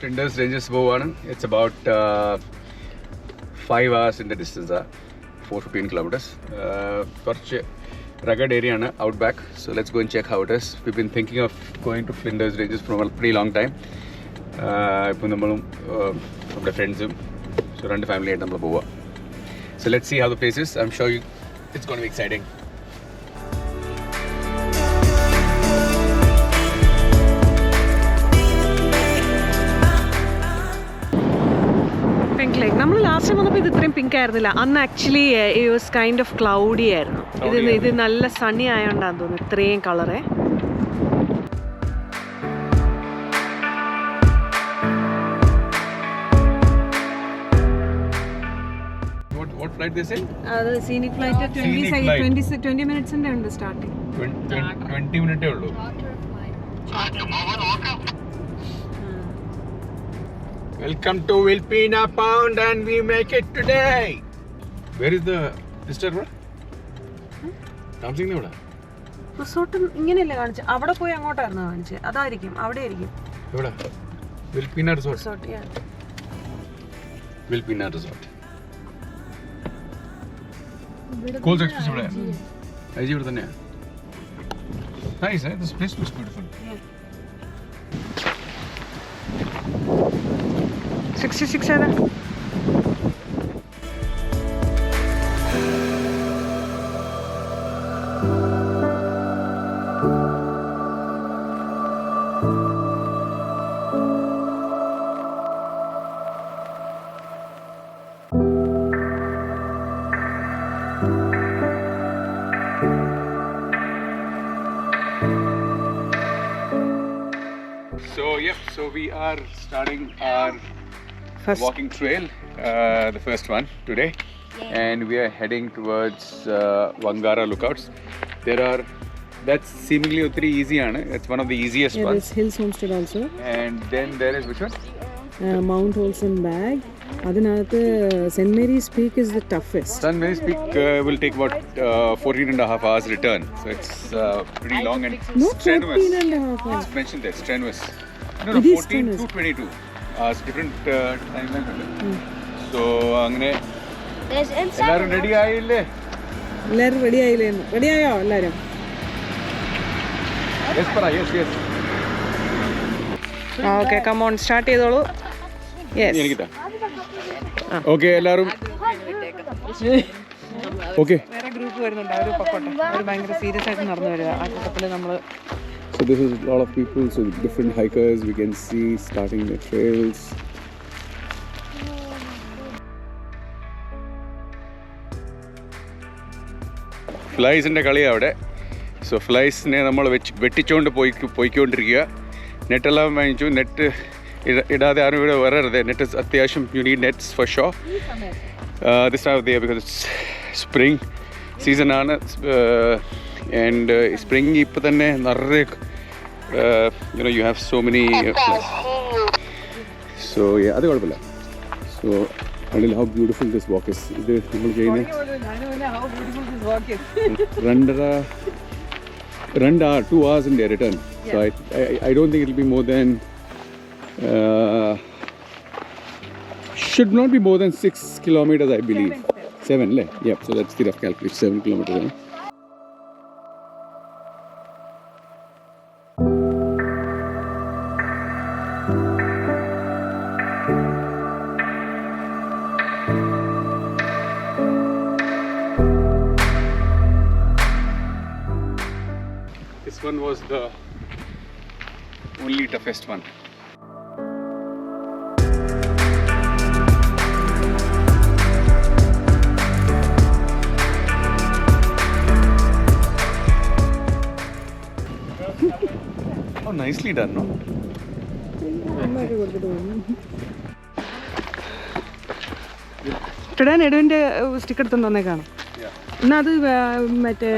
Flinders Ranges പോവാണ്. It's about 5 hours in the distance, 415 kilometers. കുറച്ച് rugged area ആണ്, outback. So let's go and check how it is. We've been thinking of going to Flinders Ranges for a pretty long time. ഇപ്പോൾ നമ്മളും നമ്മുടെ ഫ്രണ്ട്സും രണ്ട് family ആയിട്ട് നമ്മൾ പോവുക. So let's see how the place is. I'm sure it's going to be exciting. നമ്മൾ last time വന്നപ്പോൾ ഇത് ഇത്രയും പിങ്ക് ആയിരുന്നില്ല. അന്ന് actually it was kind of cloudy ആയിരുന്നു. ഇത് നല്ല സണ്ണി ആയതുകൊണ്ടാന്ന് തോന്നുന്നു ഇത്രയും കളറേ. What flight they say? അത് scenic flight 20 minutes ന്റെ ഉണ്ട് സ്റ്റാർട്ടിംഗ്. 20 minute ഉള്ളൂ. Welcome to Wilpena Pound and we make it today. Where is the sister? താമസിക്കുന്ന ഇവിടെ? റിസോർട്ട് ഇങ്ങനെയല്ലേ കാണിച്ചത്? അവിടെ പോയി അങ്ങോട്ടായിരുന്നു കാണിച്ചത്. അതായിരിക്കും, അവിടെ ആയിരിക്കും. എവിടെ? Wilpena Resort. Resort, yeah. Wilpena Resort. Coles Express ഇവിടെ. ഐജി ഇവിടെ തന്നെയാ. Nice, eh? This place looks beautiful. 66 ഏതാ? So we are starting our walking trail, the first one today, and we are heading towards Wangara lookouts. That's seemingly very easy, it's one of the easiest ones. There's Hills Homestead also. And then there is which one? Mount Olson Bag. Adinathu St. Mary's Peak is the toughest. St. Mary's Peak will take about 14.5 hours return, so it's pretty long and strenuous. 14.5 hours. It's mentioned there, strenuous. No, it 14 to 22 hours, different timelines ഉണ്ട്. So അങ്ങനെ എല്ലാവരും ready ആയില്ലേ? എല്ലാവരും ready ആയില്ലേ? Ready ആയോ എല്ലാവരും? Okay, come on, start ചെയ്തോളൂ. Okay എല്ലാവരും ഓക്കെ. വേറെ ഗ്രൂപ്പ് വരുന്നുണ്ട്, അവർ പൊക്കോട്ടെ. അവർ ഭയങ്കര സീരിയസ് ആയിട്ട് നടന്നു വരിക. ആ കൂട്ടത്തിൽ നമ്മൾ. So this is a lot of people, so different hikers we can see starting their trails. ഫ്ലൈസിൻ്റെ കളിയാണ് അവിടെ. സോ ഫ്ലൈസിനെ നമ്മൾ വെട്ടിച്ചുകൊണ്ട് പോയിക്കൊണ്ടിരിക്കുക. നെറ്റെല്ലാം വാങ്ങിച്ചു. നെറ്റ് ഇടാതെ ആരും ഇവിടെ വരരുത്. നെറ്റ് അത്യാവശ്യം you need nets for show this time of the year because it's spring season ആണ്. ആൻഡ് സ്പ്രിംഗ് ഇപ്പോൾ തന്നെ നിറയെ you have so many flies. So yeah, അത് കുഴപ്പമില്ല. So കണ്ടില്ല how beautiful this walk is. ഇത് നമ്മൾ ചെയ്യുന്ന 2 hours in their return. So I don't think it will be more than should not be more than 6 kilometers, I believe. 7 le? Yeah, so that's the rough calculation. 7 kilometers. This one was the only toughest one. Oh, nicely done, no? Today നെടുവിൻ്റെ stick എടുത്തു തന്നേക്കാണ്. എന്നാൽ അത് മറ്റേ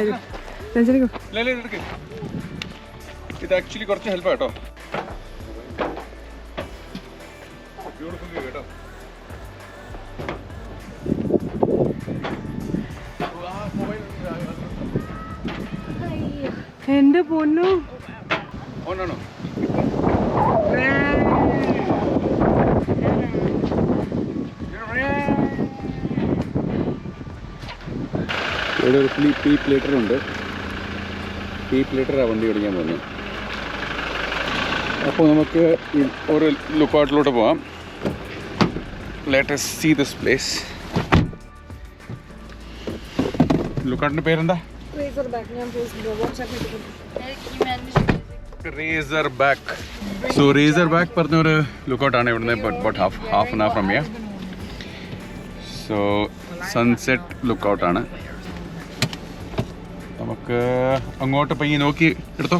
ഇത് actually കുറച്ച് help കേട്ടോ. കേട്ടോ എൻ്റെ പൊന്നു. ഓണാണോ? ഇവിടെ ഒരു പീപ്പ് ലീറ്റർ ഉണ്ട്. പീപ്പ് ലീറ്ററാണ് വണ്ടി ഓടിക്കാൻ പോകുന്നത്. അപ്പോൾ നമുക്ക് ഒരു ലുക്കൗട്ടിലോട്ട് പോകാം. Let us see this place. ലുക്കൗട്ടിൻ്റെ പേരെന്താ? Razorback. So Razorback പറഞ്ഞൊരു ലുക്കൗട്ടാണ് ഇവിടുന്ന് but half an hour from here. So sunset ലുക്കൗട്ടാണ്. നമുക്ക് അങ്ങോട്ട് പയ്യെ നോക്കി എടുത്തോ.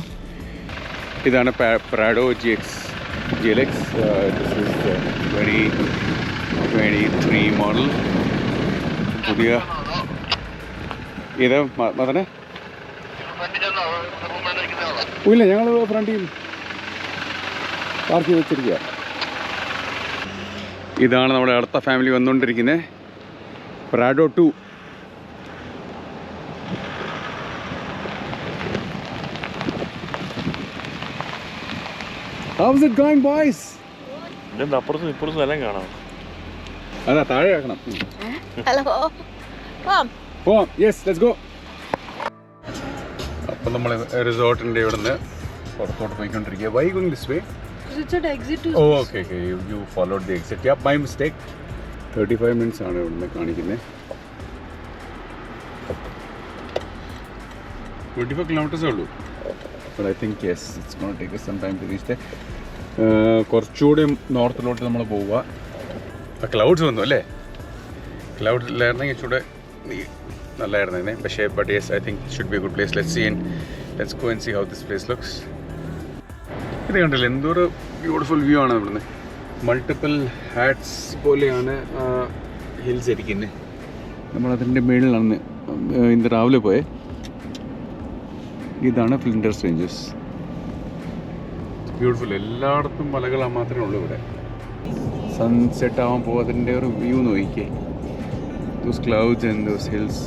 ഇതാണ് Prado GLX. This is 2023 model. പുതിയ ഇത് മതനെ ഇല്ല, ഞങ്ങൾ ഫ്രണ്ടിൽ പാർക്ക് ചെയ്ത് വെച്ചിരിക്കുക. ഇതാണ് നമ്മുടെ അടുത്ത ഫാമിലി വന്നുകൊണ്ടിരിക്കുന്നത്. Prado 2. How's it going, boys? അപ്പുറത്തും ഇപ്പുറത്തും എല്ലാം കാണാം. അതാ താഴെ ആക്കണം. ഹലോ, പോവാം. Yes, let's go. അപ്പം നമ്മൾ റിസോർട്ടിൻ്റെ ഇവിടുന്ന് പുറത്തോട്ട് പോയിക്കൊണ്ടിരിക്കുക. Why going this way? Oh okay okay, you followed the exit. Yeah, my mistake. 35 minutes ആണ് ഇവിടുന്ന് കാണിക്കുന്നത്. 25 കിലോമീറ്റേഴ്സേ ഉള്ളൂ. But I think yes, it's gonna take some time to reach the. കുറച്ചുകൂടി നോർത്തിലോട്ട് നമ്മൾ പോവുക. ക്ലൗഡ്സ് വന്നു അല്ലേ? ക്ലൗഡിലായിരുന്നെങ്കിൽ ഇച്ചിരി നല്ലായിരുന്നേ. പക്ഷേ but yes, I think should be a good place. Let's go and see how this place looks. ഇത് കണ്ടില്ല, എന്തൊരു ബ്യൂട്ടിഫുൾ വ്യൂ ആണ് ഇവിടുന്ന്. മൾട്ടിപ്പിൾ ഹാറ്റ്സ് പോലെയാണ് ഹിൽസ് ഇരിക്കുന്നത്. നമ്മളതിൻ്റെ മേളിലാണ് ഇന്ന് രാവിലെ പോയത്. ഇതാണ് ഫ്ലിൻഡേഴ്സ് റേഞ്ചസ്. ബ്യൂട്ടിഫുൾ. എല്ലായിടത്തും മലകൾ മാത്രമേ ഉള്ളൂ ഇവിടെ. സൺസെറ്റ് ആകുമ്പോൾ അതിൻ്റെ ഒരു വ്യൂ നോക്കിക്കേ. Those clouds and those hills,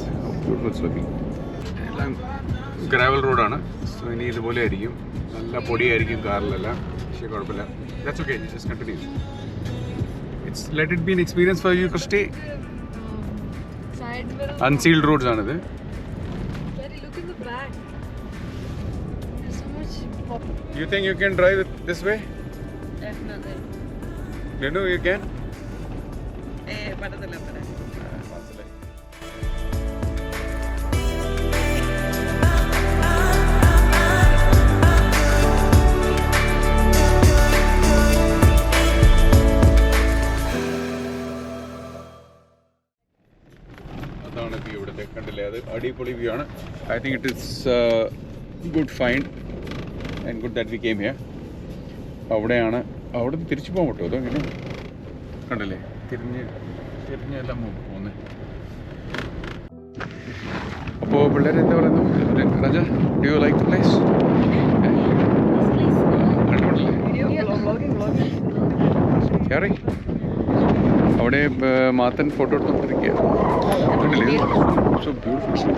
beautiful looking. എല്ലാം ഗ്രാവൽ റോഡാണ്. സോ ഇനി ഇതുപോലെ ആയിരിക്കും. നല്ല പൊടിയായിരിക്കും കാറിലെല്ലാം. പക്ഷേ കുഴപ്പമില്ല. That's okay, just continue. It's let it be an experience for you Christy. Unsealed roads ആണിത്. You think you can drive it this way? definitely. You know you can? പറ്റത്തില്ല. അതാണ് വ്യൂ ഇവിടുത്തെ. കണ്ടില്ലേ, അത് അടിപൊളി വ്യൂ ആണ്. I think it is good find and good that we came here. അവിടെയാണ്. അവിടെ നിന്ന് തിരിച്ചു പോകാൻ പറ്റുമോ? അതോ ഇങ്ങനെ കണ്ടില്ലേ, തിരിഞ്ഞെല്ലാം പോകുന്നത്. അപ്പോൾ പിള്ളേർ എന്താ പറയുന്നു? Raja, do you like the place? കയറി അവിടെ മാത്തൻ ഫോട്ടോ എടുത്തോണ്ടിരിക്കുക. കണ്ടില്ലേ, സോ ബ്യൂട്ടിഫുൾ.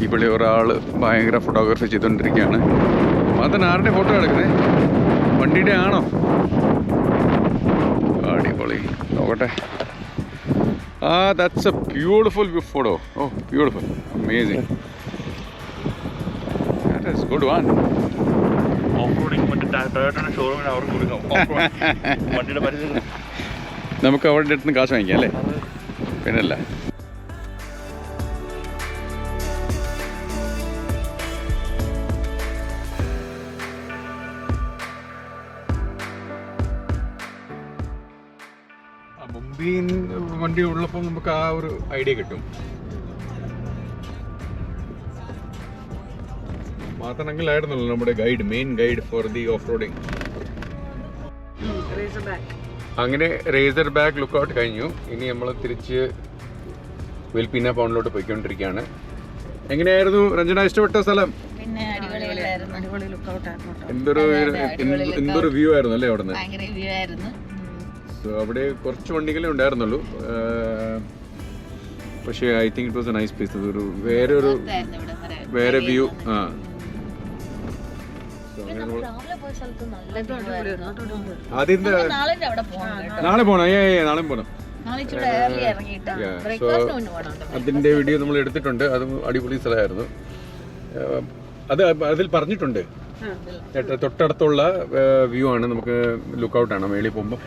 ഇവിടെ ഒരാൾ ഭയങ്കര ഫോട്ടോഗ്രാഫി ചെയ്തുകൊണ്ടിരിക്കുകയാണ്. മാത്തൻ ആരുടെ ഫോട്ടോ എടുക്കുന്നത്? വണ്ടിയുടെ ആണോ? അടിപൊളി. നോക്കട്ടെ. That's a beautiful photo. Oh beautiful, amazing. That is good one. നമുക്ക് അവരുടെ അടുത്ത് നിന്ന് കാശ് വാങ്ങിക്കാം അല്ലേ? പിന്നല്ല. മുംബൈയിൽ വണ്ടി ഉള്ളപ്പോൾ നമുക്ക് ആ ഒരു ഐഡിയ കിട്ടും. മാത്രമെങ്കിലായിരുന്നല്ലോ നമ്മുടെ guide, main guide for the off roading. അങ്ങനെ റേസർ ബാക്ക് ലുക്കൗട്ട് കഴിഞ്ഞു. ഇനി നമ്മൾ തിരിച്ച് വെൽപീന പൗണ്ടിലോട്ട് പോയിക്കൊണ്ടിരിക്കുകയാണ്. എങ്ങനെയായിരുന്നു രഞ്ജന, ഇഷ്ടപ്പെട്ട സ്ഥലം? എന്തൊരു വ്യൂ ആയിരുന്നു അല്ലേ അവിടെ നിന്ന്? സോ അവിടെ കുറച്ച് വണ്ടികളെ ഉണ്ടായിരുന്നുള്ളൂ. പക്ഷേ I think it was A nice place. ഒരു വേറൊരു വേറെ വ്യൂ. ആ അതിന്റെ നാളെ പോണം. നാളെ പോണം. അതിന്റെ വീഡിയോ നമ്മൾ എടുത്തിട്ടുണ്ട്. അത് അടിപൊളി സ്ഥലമായിരുന്നു. അതിൽ പറഞ്ഞിട്ടുണ്ട് തൊട്ടടുത്തുള്ള വ്യൂ ആണ്. നമുക്ക് ലുക്ക് ഔട്ട് ആണ് മേളിൽ പോകുമ്പോൾ.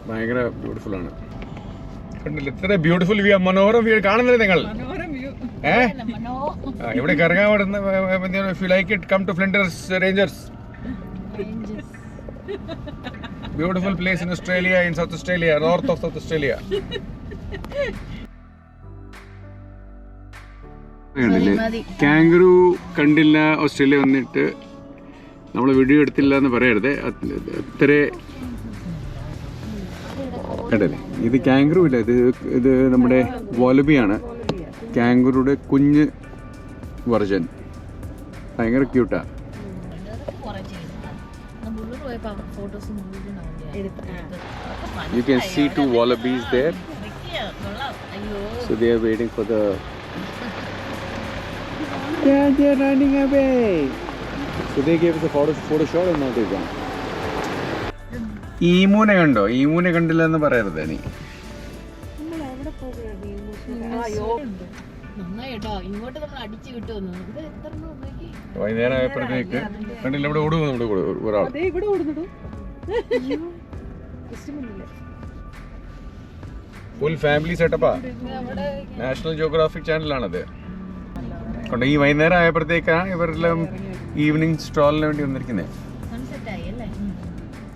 ഭയങ്കര ബ്യൂട്ടിഫുൾ ആണ്. കണ്ടില്ല ഇത്ര ബ്യൂട്ടിഫുൾ വ്യൂ, മനോഹരം വ്യൂ കാണുന്നില്ലേ നിങ്ങൾ? ഇവിടെ കറങ്ങാൻ പറ്റുന്ന if you like it come to Flinders Rangers. Beautiful place in Australia, in South Australia, north of South Australia. കാങ്കറു കണ്ടില്ല ഓസ്ട്രേലിയ വന്നിട്ട് നമ്മൾ വീഡിയോ എടുത്തില്ല എന്ന് പറയരുത്. അത്ര കണ്ടല്ലേ, ഇത് കാങ്കറു ഇല്ല, ഇത് നമ്മുടെ വോലബിയാണ്. കാങ്കറുടെ കുഞ്ഞ് വെർജൻ. ഭയങ്കര ക്യൂട്ടാ. You can see two wallabies there. So they are waiting for the. Yeah, they are running away. So they gave us a photo shot and now they're gone. ഈമൂനെ കണ്ടോ? ഈമൂനെ കണ്ടില്ല എന്ന് പറയരുത് നീ. വൈകുന്നേരം ആയപ്പോഴത്തേക്ക് കണ്ടില്ല, ഇവിടെ ഓടുന്നു ഒരാൾ. ഫുൾ ഫാമിലി സെറ്റപ്പാ. നാഷണൽ ജിയോഗ്രാഫിക് ചാനലാണത്. കൊണ്ട് ഈ വൈകുന്നേരം ആയപ്പോഴത്തേക്കാണ് ഇവരെല്ലാം ഈവനിങ് സ്ട്രോളിന് വേണ്ടി വന്നിരിക്കുന്നത്.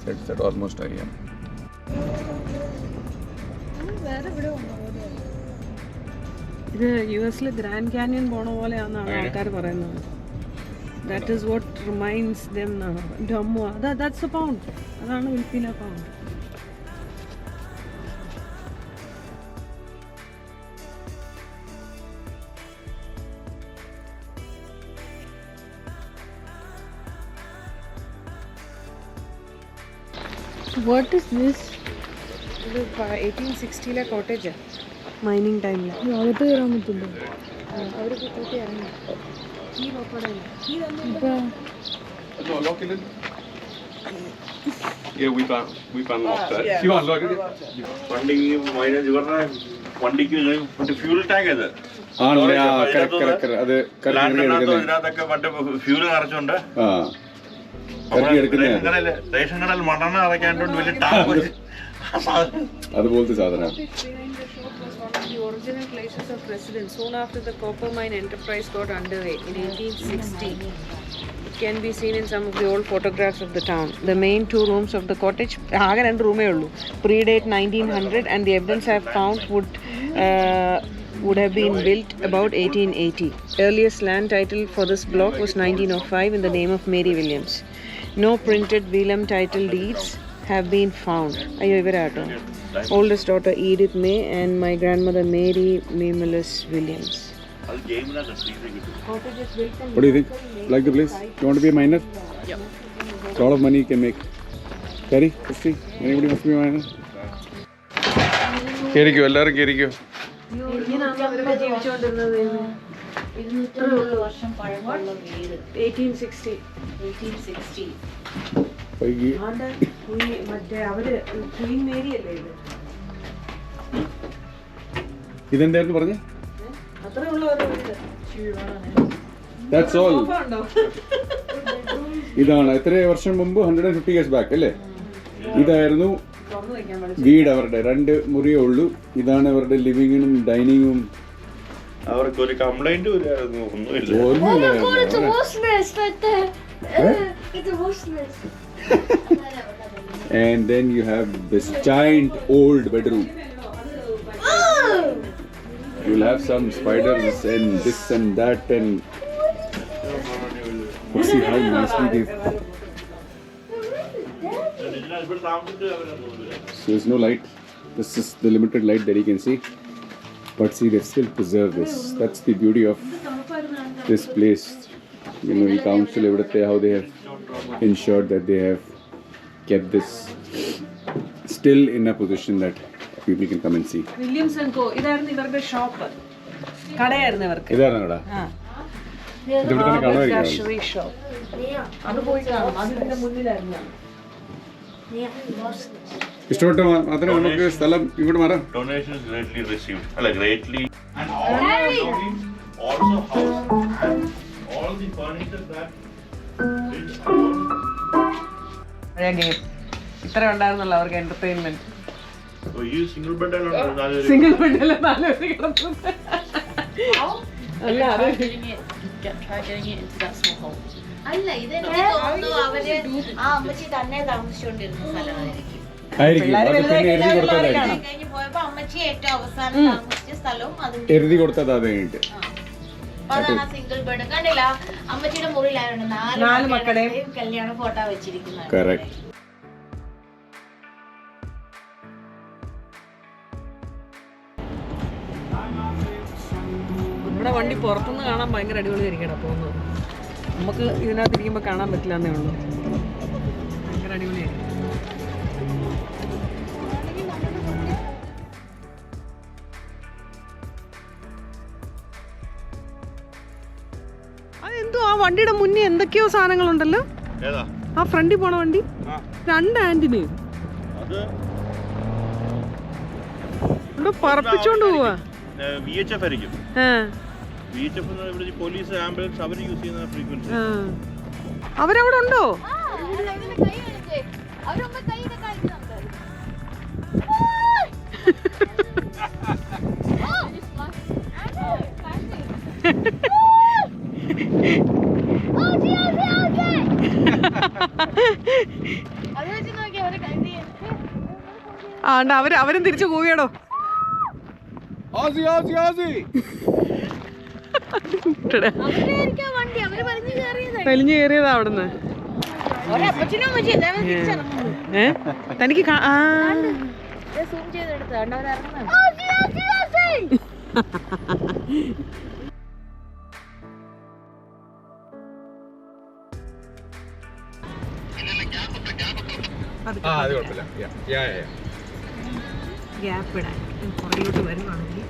സെറ്റ് ഓൾമോസ്റ്റ് ആയി. ഇത് യുഎസിലെ ഗ്രാൻഡ് കാനിയൻ പോണ പോലെയാണെന്നാണ് ആൾക്കാർ പറയുന്നത്. That is what reminds them Dumbo. That's a pound. അതാണ് വിൽപ്പിന പൗണ്ട്. What is this? ഇത് 1860 കോട്ടേജ്. മൈനിങ് ടൈമിൽ അകത്ത് കയറാൻ പറ്റില്ല. അവർക്ക് കൂട്ടി ഇറങ്ങി. Yeah, we can lock that. You unlock it. വണ്ടിക്ക് ഫ്യൂൽ ടാങ്ക് അത് ഫ്യൂല് നിറച്ചുകൊണ്ട് റേഷൻ കടൽ മണ്ണെണ്ണ നിറയ്ക്കാണ്ട് വലിയ ടാങ്ക് അതുപോലത്തെ സാധനം. The original places of residence soon after the copper mine enterprise got underway in 1860. It can be seen in some of the old photographs of the town. The main two rooms of the cottage, ആകെ 2 റൂമേ ഉള്ളൂ, predate 1900 and the evidence I have found would have been built about 1880. Earliest land title for this block was 1905 in the name of Mary Williams. No printed William title deeds have been found. Ayyo ivarato. Oldest daughter Edith May and my grandmother Mary Memulus Williams. What do you think? Like the place? You want to be a miner? Yep. A lot of money you can make. Carry, see, anybody must be a miner. കേറിക്കോ, എല്ലാവരും കേറിക്കോ. ജീവിച്ചോണ്ടിരുന്നത് 1860. മറ്റേ അവര് Queen Mary അല്ലേ ഇത്? ഇതെന്തായിരുന്നു പറഞ്ഞേ? അത്രേ ഉള്ളൂ. That's all. ഇതാണ് എത്ര വർഷം മുമ്പ്, 150 years back അല്ലേ? ഇതായിരുന്നു വീട് അവരുടെ. 2 മുറിയേ ഉള്ളൂ. ഇതാണ് അവരുടെ ലിവിങ്ങും ഡൈനിങ്ങും. അവർക്ക് ഒരു കംപ്ലൈന്റ് ഒന്നുമില്ല. And then you have this giant old bedroom. You'll have some spiders and this and that and see how nicely they've. So there's no light. This is the limited light that you can see. But see, they've still preserved this. That's the beauty of this place. You know, the council, everything, how they have ensured that they have kept this still in a position that people can come and see. Williams and Co ഇതായിരുന്നു ഇവരുടെ shop, കടയായിരുന്നു ഇവർക്ക്. ഇതായിരുന്നു കട. ഇതിവിടെ തന്നെ കാണുമായിരിക്കും. Luxury shop. അത് പോയി കാണാം. അതിന്റെ മുന്നിലായിരുന്നു. ഇഷ്ടപ്പെട്ട മാത്രമേ നമുക്ക് സ്ഥലം ഇവിടെ മാറാം. Donation is greatly received. Greatly. And all also house and all the furniture that is alone. പഴയ ഗെയിം ഇത്ര ഉണ്ടായിരുന്നല്ലോ അവർക്ക് entertainment. So you single bed alone. Single ബെഡിലെ 4 പേര് കിടക്കുന്നത്. അല്ല അത് Try getting it into that small hole. അല്ല ഇതെനിക്ക് തോന്നുന്നു അവര് ആ അമ്മച്ചി തന്നെ താമസിച്ചുകൊണ്ടിരുന്ന സ്ഥലമായിരിക്കും. പിള്ളേര് വലുതായി കഴിഞ്ഞാൽ പിള്ളേരെ കാണാം. കഴിഞ്ഞ് പോയപ്പോ അമ്മച്ചി ഏറ്റവും അവസാനം താമസിച്ച സ്ഥലവും അതിന്റെ എഴുതി കൊടുത്തത് അത് കഴിഞ്ഞിട്ട്. അപ്പൊ അതാണ് സിംഗിൾ ബെഡ്. കണ്ടില്ല അമ്മച്ചിയുടെ മുറിയിലായുണ്ട് 4 മക്കളുടെയും കല്യാണ ഫോട്ടോ വെച്ചിരിക്കുന്നത്. കറക്റ്റ്. നമ്മുടെ വണ്ടി പുറത്തുനിന്ന് കാണാൻ ഭയങ്കര അടിപൊളിയായിരിക്കണം പോകുന്നത്. നമുക്ക് ഇതിനകത്ത് ഇരിക്കുമ്പോൾ കാണാൻ പറ്റില്ല എന്നേ ഉള്ളൂ. ഭയങ്കര അടിപൊളിയായിരിക്കും. അതെന്തോ ആ വണ്ടിയുടെ മുന്നേ എന്തൊക്കെയോ സാധനങ്ങളുണ്ടല്ലോ. ഏതാ? ആ ഫ്രണ്ടിൽ പോണ വണ്ടി 2 ആന്റിന് പറപ്പിച്ചോണ്ട് പോവാ. VHF ആയിരിക്കും. VHF എന്ന് ഇവിടെ പോലീസ് ആംബുലൻസ് അവർ യൂസ് ചെയ്യുന്ന ഫ്രീക്വൻസി. അവരവിടെ ഉണ്ടോ? അവരും തിരിച്ചു കൂവിയാടോ. വലിഞ്ഞു കയറിയതാ അവിടുന്ന്. തനിക്ക് ഗ്യാപ്പ് ഇടാൻ പുറകിലോട്ട് വരുവാണെങ്കിൽ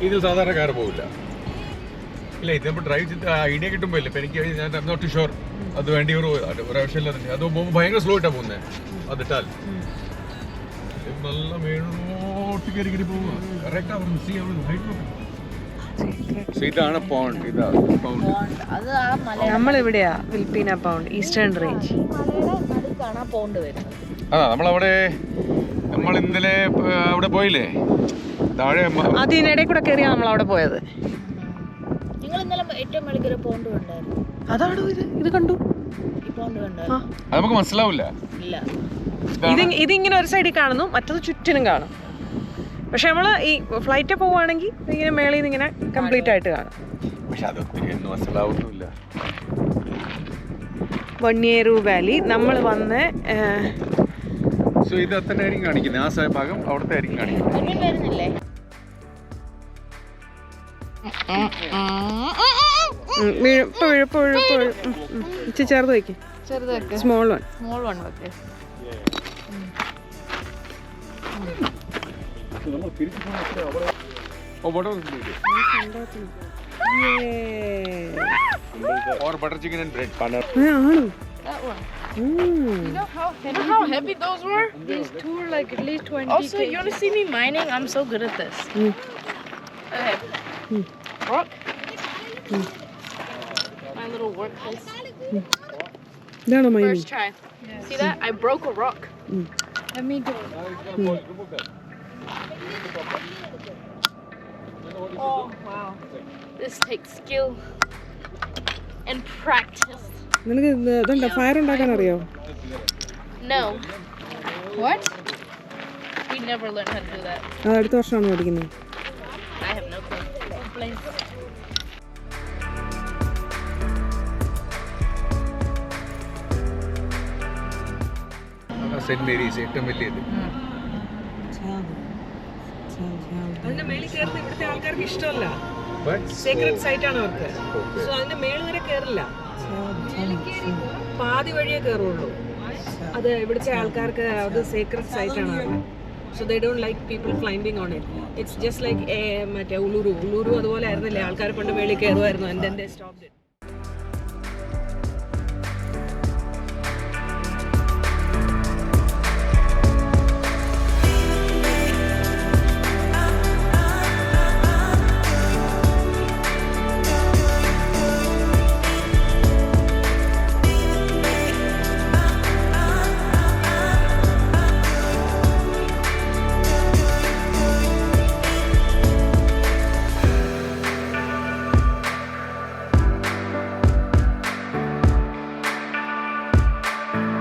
ഇത് സാധാരണ കാർ പോവില്ല. ഇല്ല, ഇത് നമ്മൾ ഡ്രൈവ് ചെയ്ത് ഐഡിയ കിട്ടുമ്പോൾ ഇല്ല. ഇപ്പം എനിക്ക് ഞാൻ നോട്ട് ഷുവർ അത് വേണ്ടി ഒരു ആവശ്യമില്ല. അത് പോകുമ്പോൾ ഭയങ്കര സ്ലോ ആയിട്ടാണ് പോകുന്നത്. അതിട്ടാൽ നല്ല മേളോട്ട് കയറി കയറി പോവുക. കറക്റ്റ് അവർ മിസ് ചെയ്യാൻ. ഇതാണ് പോണ്ട്. ഇതാണ് പൗണ്ട്. നമ്മളിവിടെയാ വിൽപ്പീന പൗണ്ട്, ഈസ്റ്റേൺ റേഞ്ച്. ആ നമ്മളവിടെ നമ്മൾ ഇന്നലെ അവിടെ പോയില്ലേ താഴെ. അതിനിടയിൽ കൂടെ കയറിയാ നമ്മൾ അവിടെ പോയത്. അതാണോ ഇത് കണ്ടു. അത് നമുക്ക് മനസ്സിലാവില്ല. ഇതിങ്ങനെ ഒരു സൈഡിൽ കാണുന്നു, മറ്റത് ചുറ്റിനും കാണും. പക്ഷെ നമ്മള് ഈ ഫ്ലൈറ്റ് പോവുകയാണെങ്കിൽ ഇങ്ങനെ മേളിൽ നിന്ന് ഇങ്ങനെ കംപ്ലീറ്റ് ആയിട്ട് കാണും. പക്ഷെ അത് ഒത്തിരി ഒന്നും മനസ്സിലാവുന്നില്ല. വണ്ണിയേരു വാലി നമ്മൾ വന്ന് ഇത് തന്നെ ആയിരിക്കും കാണിക്കുന്നത്. ആ ഭാഗം അവിടുത്തെ ആയിരിക്കും കാണിക്കുന്നത്. ചെറുത് വയ്ക്കും. Small one. Or butter chicken and bread. You know how heavy those were? These two were like at least 20 Also, kg. You want to see me mining? I'm so good at this. Okay. Rock. My little workplace. First try. See that? I broke a rock. Let me do it. Oh, wow. This takes skill and practice. നിനക്ക് ഇതുണ്ടോ fire ഉണ്ടാക്കാൻ അറിയോ? No. What? We never learned how to do that. അത് അടുത്ത വർഷമാണ് പഠിക്കുന്നത്. I have no clue. Saint Mary's ഏറ്റവും വലിയത്. അതിന്റെ മേളിൽ കയറുന്ന ഇവിടുത്തെ ആൾക്കാർക്ക് ഇഷ്ടമല്ല. സീക്രട്ട് സൈറ്റ് ആണ് അവർക്ക്. സോ അതിന്റെ മേളിൽ വരെ കയറില്ല. പാതി വഴിയേ കയറുള്ളൂ. അത് ഇവിടുത്തെ ആൾക്കാർക്ക് അത് സീക്രട്ട് സൈറ്റ് ആണ്. So they don't like people climbing on it. It's just like മറ്റേ ഉളുരു അതുപോലെ ആയിരുന്നില്ലേ ആൾക്കാർ പണ്ട് മേളിൽ കയറുമായിരുന്നു and then they stopped it.